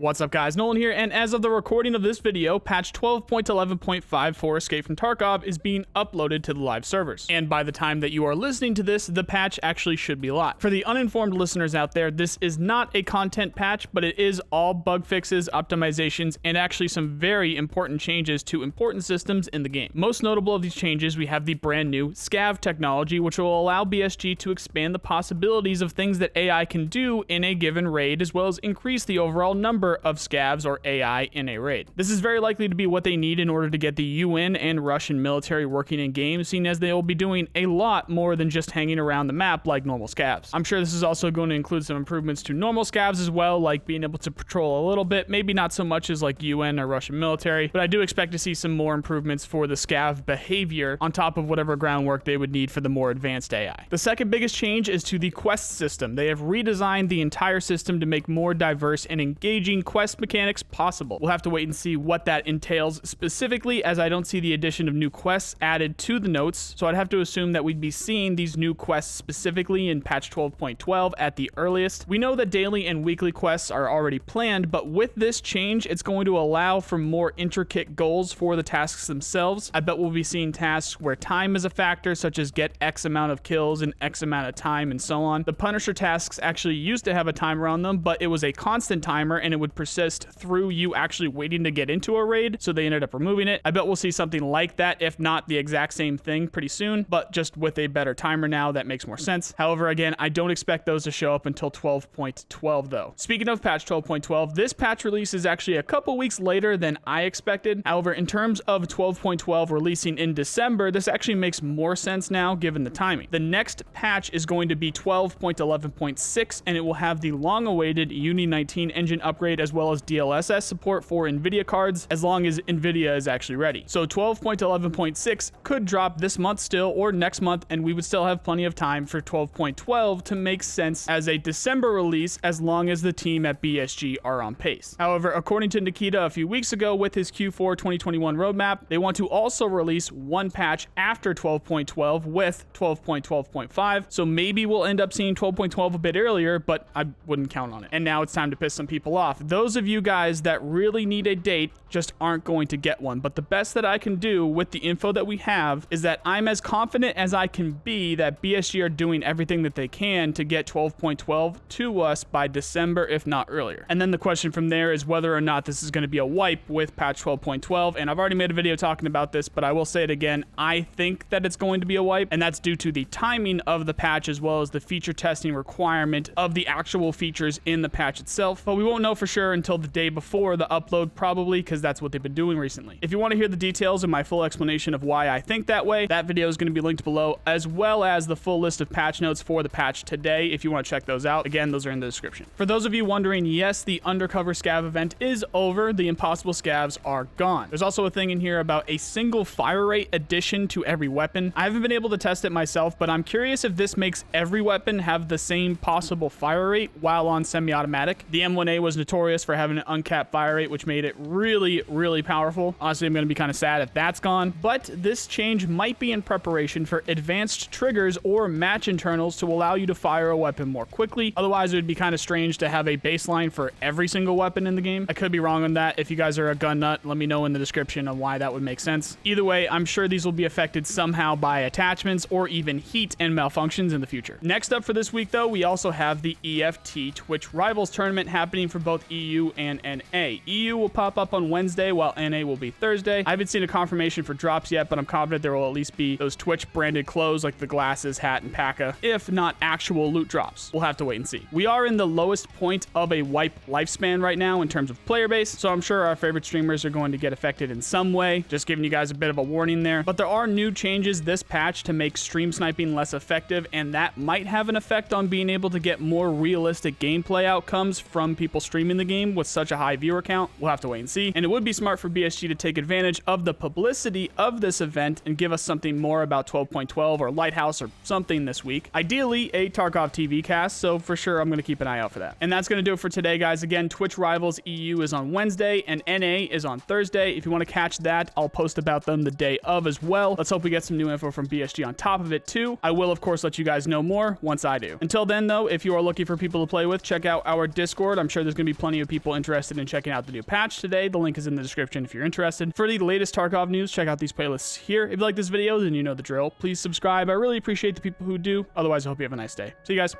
What's up guys, Nolan here, and as of the recording of this video, patch 12.11.5 for Escape from Tarkov is being uploaded to the live servers. And by the time that you are listening to this, the patch actually should be live. For the uninformed listeners out there, this is not a content patch, but it is all bug fixes, optimizations, and actually some very important changes to important systems in the game. Most notable of these changes, we have the brand new SCAV technology, which will allow BSG to expand the possibilities of things that AI can do in a given raid, as well as increase the overall number of scavs or AI in a raid. This is very likely to be what they need in order to get the UN and Russian military working in game, seeing as they will be doing a lot more than just hanging around the map like normal scavs. I'm sure this is also going to include some improvements to normal scavs as well, like being able to patrol a little bit, maybe not so much as like UN or Russian military, but I do expect to see some more improvements for the scav behavior on top of whatever groundwork they would need for the more advanced AI. The second biggest change is to the quest system. They have redesigned the entire system to make more diverse and engaging quest mechanics possible. We'll have to wait and see what that entails specifically, as I don't see the addition of new quests added to the notes, so I'd have to assume that we'd be seeing these new quests specifically in patch 12.12 at the earliest. We know that daily and weekly quests are already planned, but with this change, it's going to allow for more intricate goals for the tasks themselves. I bet we'll be seeing tasks where time is a factor, such as get X amount of kills in X amount of time and so on. The Punisher tasks actually used to have a timer on them, but it was a constant timer and it would persist through you actually waiting to get into a raid, so they ended up removing it. I bet we'll see something like that, if not the exact same thing pretty soon, but just with a better timer now. That makes more sense. However, again, I don't expect those to show up until 12.12 though. Speaking of patch 12.12, this patch release is actually a couple weeks later than I expected. However, in terms of 12.12 releasing in December, this actually makes more sense now given the timing. The next patch is going to be 12.11.6, and it will have the long-awaited Uni 19 engine upgrade as well as DLSS support for NVIDIA cards, as long as NVIDIA is actually ready. So 12.11.6 could drop this month still or next month, and we would still have plenty of time for 12.12 to make sense as a December release, as long as the team at BSG are on pace. However, according to Nikita a few weeks ago with his Q4 2021 roadmap, they want to also release one patch after 12.12 with 12.12.5, so maybe we'll end up seeing 12.12 a bit earlier, but I wouldn't count on it. And now it's time to piss some people off. Those of you guys that really need a date just aren't going to get one, but the best that I can do with the info that we have is that I'm as confident as I can be that BSG are doing everything that they can to get 12.12 to us by December, if not earlier. And then the question from there is whether or not this is going to be a wipe with patch 12.12, and I've already made a video talking about this, but I will say it again, I think that it's going to be a wipe, and that's due to the timing of the patch as well as the feature testing requirement of the actual features in the patch itself, but we won't know for sure until the day before the upload, probably, because that's what they've been doing recently. If you want to hear the details and my full explanation of why I think that way, that video is going to be linked below, as well as the full list of patch notes for the patch today if you want to check those out. Again, those are in the description. For those of you wondering, yes, the undercover scav event is over. The impossible scavs are gone. There's also a thing in here about a single fire rate addition to every weapon. I haven't been able to test it myself, but I'm curious if this makes every weapon have the same possible fire rate while on semi-automatic. The M1A was notorious for having an uncapped fire rate, which made it really, really powerful. Honestly, I'm going to be kind of sad if that's gone, but this change might be in preparation for advanced triggers or match internals to allow you to fire a weapon more quickly. Otherwise, it would be kind of strange to have a baseline for every single weapon in the game. I could be wrong on that. If you guys are a gun nut, let me know in the description on why that would make sense. Either way, I'm sure these will be affected somehow by attachments or even heat and malfunctions in the future. Next up for this week, though, we also have the EFT Twitch Rivals tournament happening for both EU and NA. EU will pop up on Wednesday, while NA will be Thursday. I haven't seen a confirmation for drops yet, but I'm confident there will at least be those Twitch branded clothes like the glasses, hat, and PACA, if not actual loot drops. We'll have to wait and see. We are in the lowest point of a wipe lifespan right now in terms of player base, so I'm sure our favorite streamers are going to get affected in some way. Just giving you guys a bit of a warning there. But there are new changes this patch to make stream sniping less effective, and that might have an effect on being able to get more realistic gameplay outcomes from people streaming the game with such a high viewer count. We'll have to wait and see. And it would be smart for BSG to take advantage of the publicity of this event and give us something more about 12.12 or Lighthouse or something this week. Ideally, a Tarkov TV cast, so for sure I'm going to keep an eye out for that. And that's going to do it for today, guys. Again, Twitch Rivals EU is on Wednesday and NA is on Thursday. If you want to catch that, I'll post about them the day of as well. Let's hope we get some new info from BSG on top of it too. I will, of course, let you guys know more once I do. Until then, though, if you are looking for people to play with, check out our Discord. I'm sure there's going to be plenty plenty of people interested in checking out the new patch today. The link is in the description if you're interested. For the latest Tarkov news, check out these playlists here. If you like this video, then you know the drill. Please subscribe. I really appreciate the people who do. Otherwise, I hope you have a nice day. See you guys.